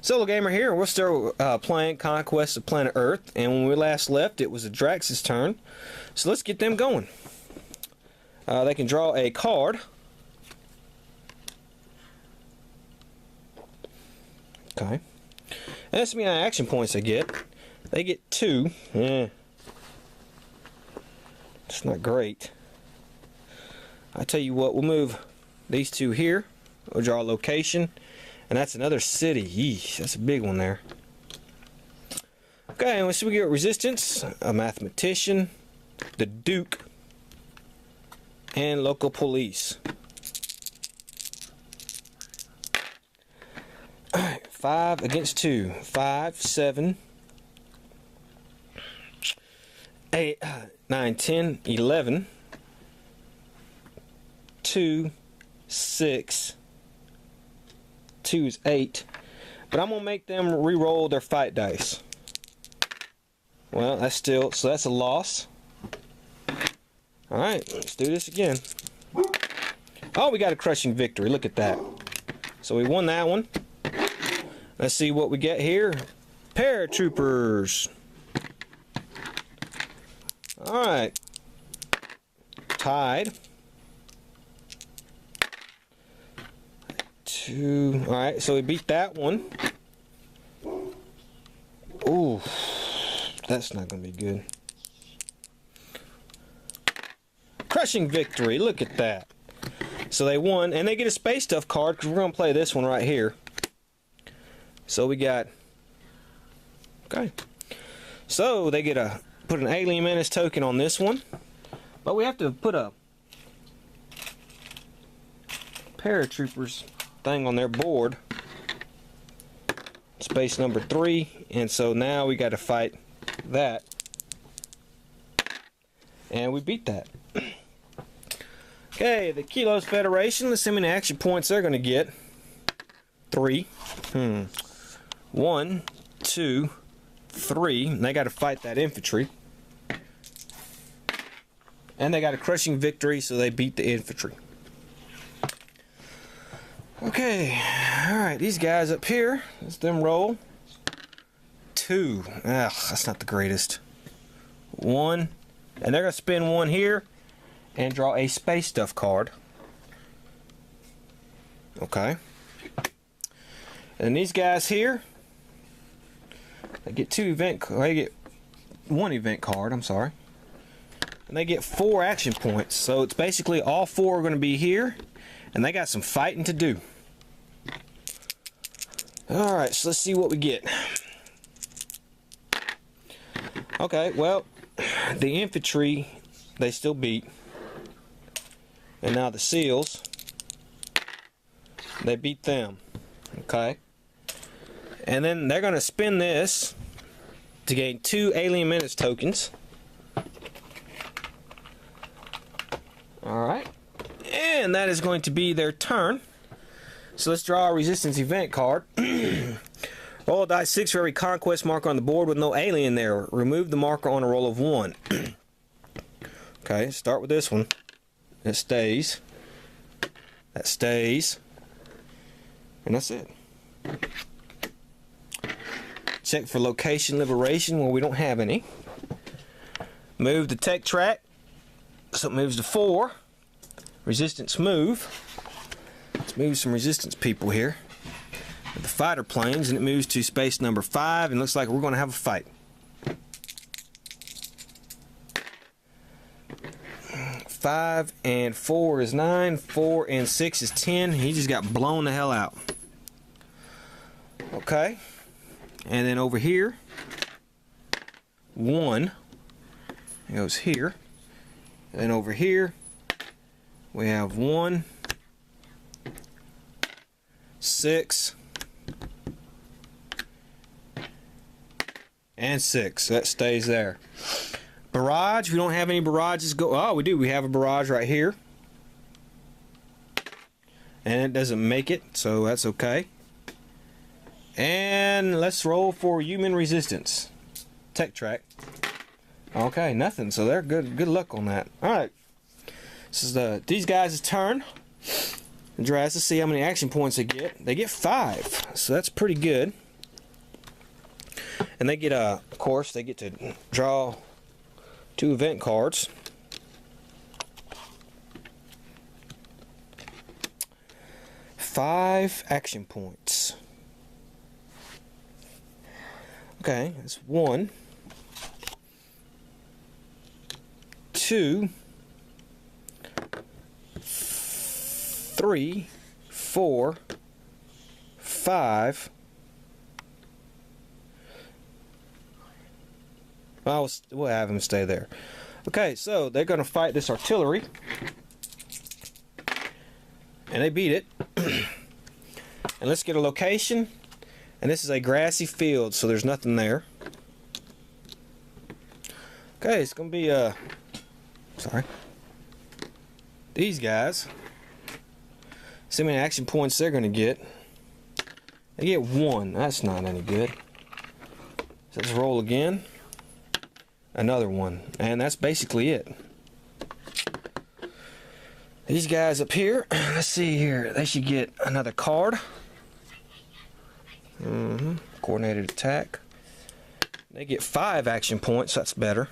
SoloGamer here, and we're still playing Conquest of Planet Earth, and when we last left it was Drax's turn, so let's get them going. They can draw a card. Okay. And that's how many action points they get. They get 2. Yeah. It's not great. I tell you what, we'll move these 2 here. We'll draw a location. And that's another city. Yeesh, that's a big one there. Okay, and so we get resistance, a mathematician, the Duke, and local police. Alright, 5 against 2. 5, 7, 8, 9, 10, 11, 2, 6, 2 is 8, but I'm gonna make them re-roll their fight dice. Well, that's still, so that's a loss. Alright, let's do this again. Oh, we got a crushing victory. Look at that. So we won that one. Let's see what we get here. Paratroopers. Alright. Tied. 2. Alright, so we beat that one. Ooh, that's not going to be good. Crushing victory, look at that. So they won, and they get a space stuff card because we're going to play this one right here. So we got, okay. So they get put an Alien Menace token on this one, but we have to put a Paratroopers thing on their board, space number 3, and so now we got to fight that, and we beat that. Okay, the Kilos Federation, let's see how many action points they're going to get. 3. 1, 2, 3, and they got to fight that infantry, and they got a crushing victory, so they beat the infantry. Okay, alright, these guys up here, let's them roll. 2. Ugh, that's not the greatest. 1, and they're going to spin 1 here and draw a space stuff card. Okay. And these guys here, they get 2 event, they get 1 event card, I'm sorry. And they get 4 action points, so it's basically all 4 are going to be here. And they got some fighting to do. Alright, so let's see what we get. Okay, well, the infantry, they still beat. And now the SEALs, they beat them. Okay. And then they're going to spin this to gain 2 Alien Menace tokens. Alright. And that is going to be their turn. So let's draw a resistance event card. Roll a die 6 for every conquest marker on the board with no alien there. Remove the marker on a roll of 1. Okay, start with this one. It stays. That stays. And that's it. Check for location liberation. Well, we don't have any. Move the tech track. So it moves to 4. Resistance move. Let's move some resistance people here. With the fighter planes, and it moves to space number 5, and looks like we're going to have a fight. 5 and 4 is 9. 4 and 6 is 10. He just got blown the hell out. Okay. And then over here, 1 goes here. And then over here, we have 1, 6, and 6. So that stays there. Barrage, we don't have any barrages. Oh, we do. We have a barrage right here. And it doesn't make it, so that's okay. And let's roll for human resistance. Tech track. Okay, nothing. So they're good. Good luck on that. All right. This is these guys' turn. The Draz, let's see how many action points they get. They get 5, so that's pretty good. And they get, of course, they get to draw 2 event cards. Five action points. Okay, that's 1, 2, 3, 4, 5. We'll have them stay there. Okay, so they're going to fight this artillery. And they beat it. And let's get a location. And this is a grassy field, so there's nothing there. Okay, it's going to be, sorry. These guys. See how many action points they're going to get. They get 1. That's not any good. So let's roll again. Another 1. And that's basically it. These guys up here, let's see here. They should get another card. Coordinated attack. They get 5 action points. That's better.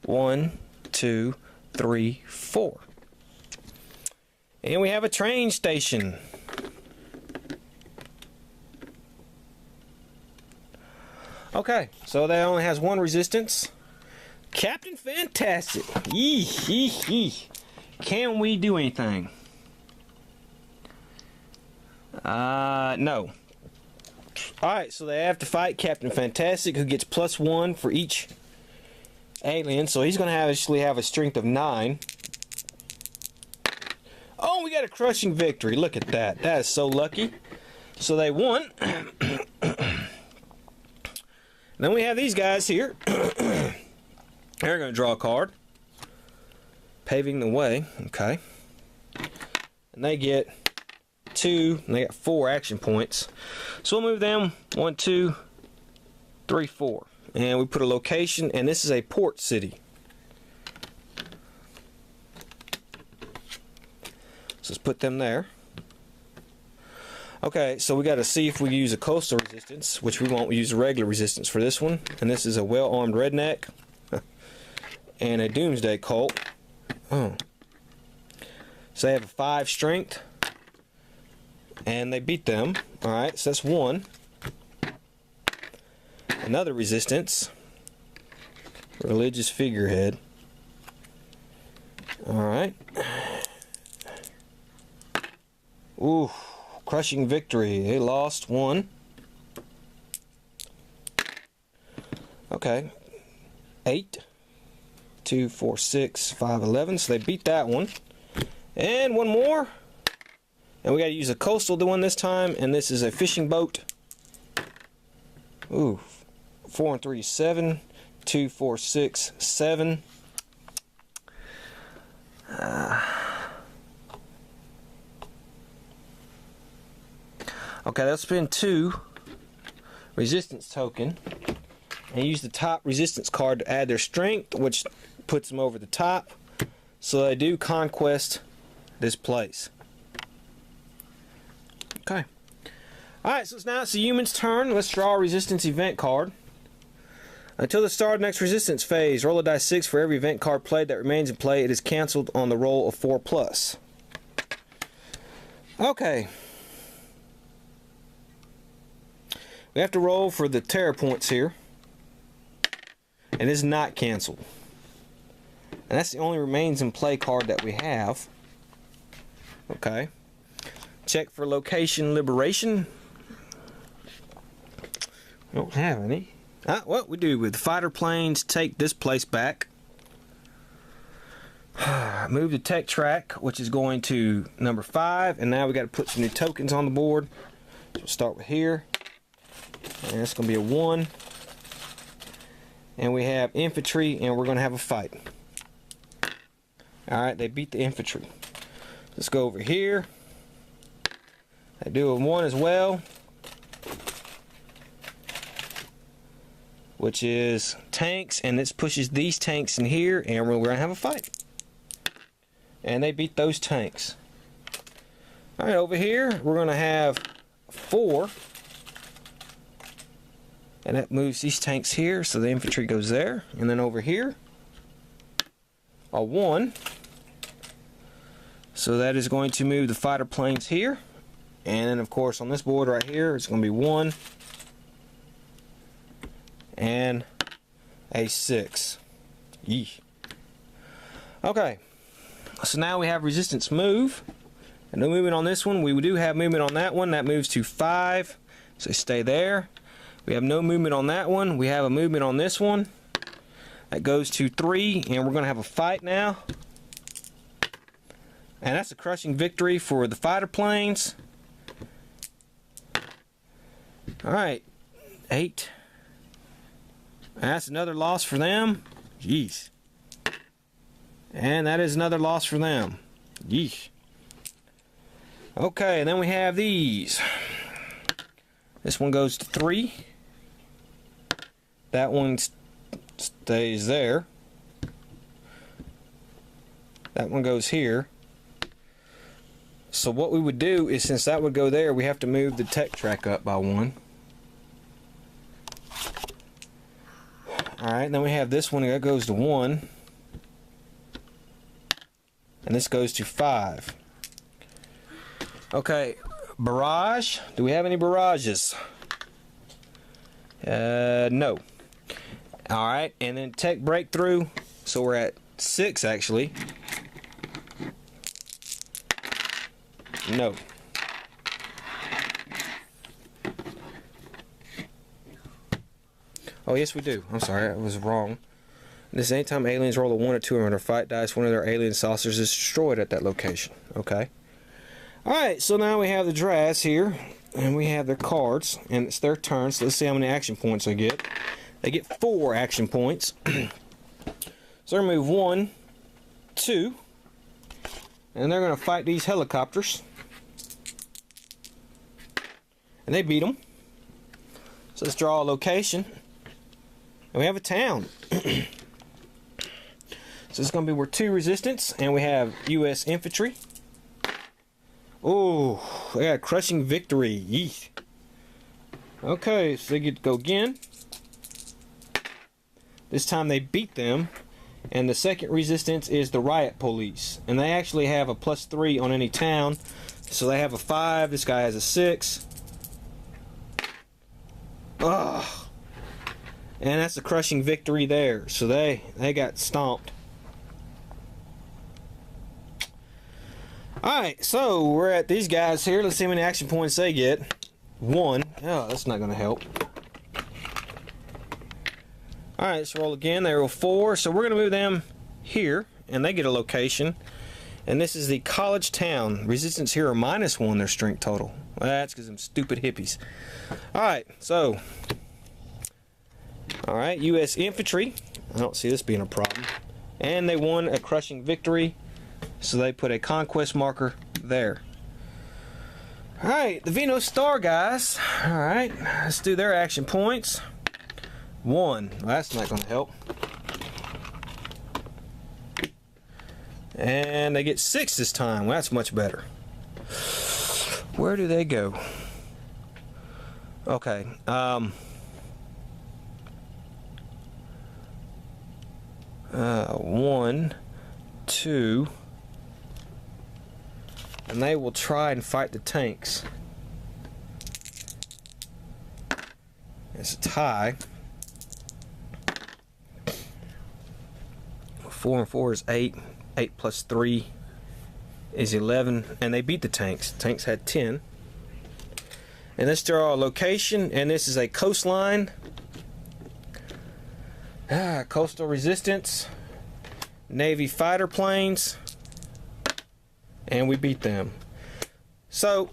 1, 2, 3, 4. And we have a train station. Okay, so that only has 1 resistance. Captain Fantastic. Can we do anything? No. Alright, so they have to fight Captain Fantastic, who gets +1 for each alien. So he's going to actually have a strength of 9. Oh, we got a crushing victory. Look at that. That is so lucky. So they won. Then we have these guys here. They're going to draw a card. Paving the way. Okay. And they get 2. And they got 4 action points. So we'll move them 1, 2, 3, 4. And we put a location. And this is a port city. So let's put them there. Okay, so we got to see if we use a coastal resistance, which we won't. We use a regular resistance for this one. And this is a well-armed redneck and a doomsday cult. Oh. So they have a 5 strength. And they beat them. Alright, so that's 1. Another resistance. Religious figurehead. Alright. Ooh. Crushing victory. They lost 1. Okay. 8. 2, 4, 6, 5, 11. So they beat that one. And 1 more. And we got to use a coastal to win this time. And this is a fishing boat. Ooh. 4 and 3, 7. 2, 4, 6, 7. Okay, let's spend 2 resistance token and use the top resistance card to add their strength, which puts them over the top. So they do conquest this place. Okay. Alright, so now it's the human's turn. Let's draw a resistance event card. Until the start of the next resistance phase, roll a die 6 for every event card played that remains in play. It is canceled on the roll of 4+. Okay. We have to roll for the terror points here. And it's not canceled. And that's the only remains in play card that we have. Okay. Check for location liberation. We don't have any. What we do with the fighter planes, take this place back. Move the tech track, which is going to number 5. And now we got to put some new tokens on the board. So we'll start with here. And it's going to be a 1. And we have infantry, and we're going to have a fight. Alright, they beat the infantry. Let's go over here. They do a 1 as well. Which is tanks, and this pushes these tanks in here, and we're going to have a fight. And they beat those tanks. Alright, over here, we're going to have 4. And that moves these tanks here, so the infantry goes there. And then over here, a 1. So that is going to move the fighter planes here. And then, of course, on this board right here, it's going to be 1 and a 6. Yeesh. Okay. So now we have resistance move. And no movement on this one. We do have movement on that one. That moves to 5. So stay there. We have no movement on that one. We have a movement on this one. That goes to 3. And we're going to have a fight now. And that's a crushing victory for the fighter planes. Alright. 8. And that's another loss for them. Jeez. And that is another loss for them. Yeesh. Okay, and then we have these. This one goes to 3. That one stays there. That one goes here. So what we would do is, since that would go there, we have to move the tech track up by 1. Alright, then we have this one that goes to 1. And this goes to 5. Okay, barrage. Do we have any barrages? No. Alright, and then tech breakthrough. So we're at 6 actually. No. Oh, yes we do. I'm sorry, I was wrong. This anytime aliens roll a 1 or 2 on their fight dice, one of their alien saucers is destroyed at that location. Okay. Alright, so now we have the Draz here, and we have their cards, and it's their turn, so let's see how many action points they get. They get 4 action points. So they're going to move 1, 2, and they're going to fight these helicopters. And they beat them. So let's draw a location. And we have a town. So it's going to be, we're 2 resistance, and we have U.S. infantry. Oh, they got a crushing victory. Yeesh. Okay, so they get to go again. This time they beat them. And the second resistance is the riot police. And they actually have a +3 on any town. So they have a 5. This guy has a 6. Ugh. And that's a crushing victory there. So they got stomped. Alright, so we're at these guys here. Let's see how many action points they get. 1. Oh, that's not going to help. Alright, let's roll again. They roll 4. So we're going to move them here. And they get a location. And this is the college town. Resistance here are -1 their strength total. Well, that's because of them stupid hippies. Alright, so. Alright, U.S. infantry. I don't see this being a problem. And they won a crushing victory. So they put a conquest marker there. Alright, the Venus Star guys. Alright, let's do their action points. 1. Well, that's not going to help. And they get 6 this time. Well, that's much better. Where do they go? Okay. 1, 2. And they will try and fight the tanks. It's a tie. 4 and 4 is 8. 8 plus 3 is 11. And they beat the tanks. The tanks had 10. And let's draw a location. And this is a coastline. Coastal resistance. Navy fighter planes. And we beat them. So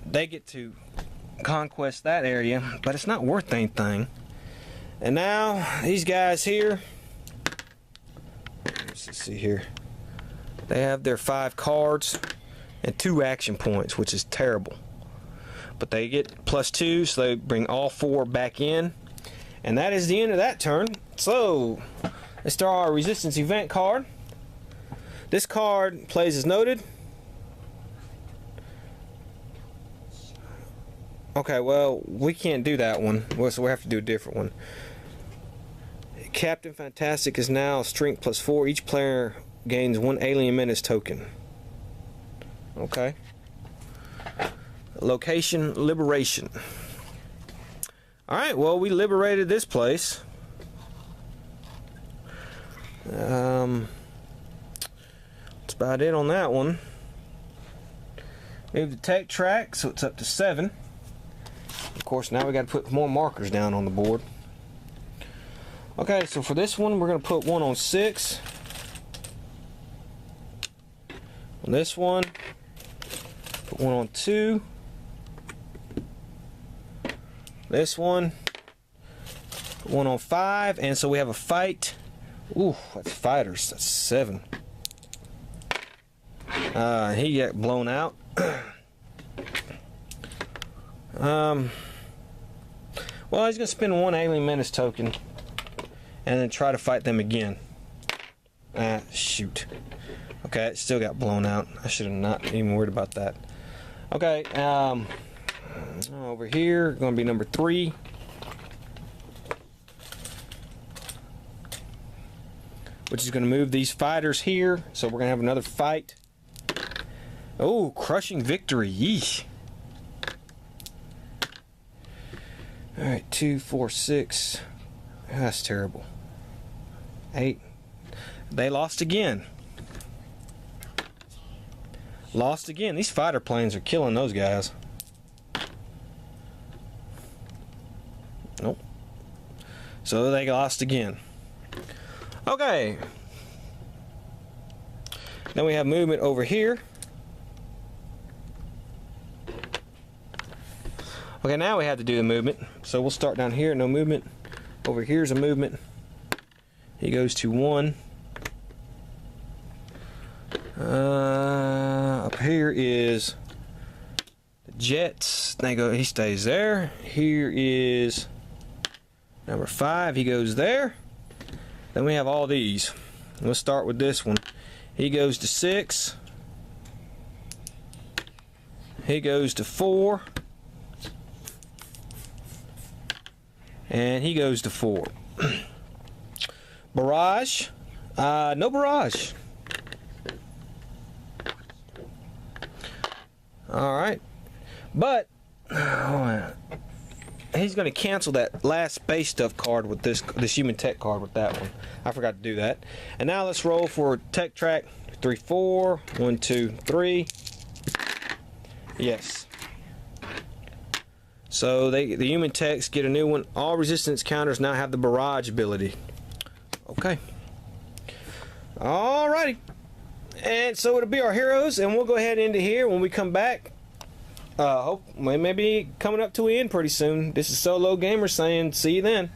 they get to conquest that area, but it's not worth anything. And now these guys here, let's see here, they have their 5 cards and 2 action points, which is terrible. But they get +2, so they bring all 4 back in. And that is the end of that turn. So let's draw our resistance event card. This card plays as noted. Okay, well, we can't do that one. Well, so we have to do a different one. Captain Fantastic is now strength +4. Each player gains 1 alien menace token. Okay. Location liberation. Alright, well, we liberated this place. That's about it on that one. Move the tech track so it's up to 7. Of course, now we got to put more markers down on the board. Okay, so for this one, we're going to put one on 6. On this one, put one on 2. This one, put one on 5. And so we have a fight. Ooh, that's fighters. That's 7. He got blown out. Well, he's going to spend 1 alien menace token and then try to fight them again. Shoot. Okay, it still got blown out. I should have not even worried about that. Okay, over here, going to be number 3. Which is going to move these fighters here. So we're going to have another fight. Oh, crushing victory. Yeesh. Alright, 2, 4, 6. That's terrible. 8. They lost again. Lost again. These fighter planes are killing those guys. Nope. So they lost again. Okay. Then we have movement over here. Okay, now we have to do the movement. So we'll start down here, no movement. Over here's a movement. He goes to 1. Up here is the jets. He stays there. Here is number 5. He goes there. Then we have all these. Let's start with this one. He goes to 6. He goes to 4. And he goes to 4. Barrage. No barrage. Alright. But he's going to cancel that last space stuff card with this human tech card with that one. I forgot to do that. And now let's roll for tech track 3, 4. 1, 2, 3. Yes. So the human techs get a new one. All resistance counters now have the barrage ability. Okay. Alrighty. And so it'll be our heroes, and we'll go ahead into here when we come back. Hope we may be coming up to an end pretty soon. This is SoloGamer saying see you then.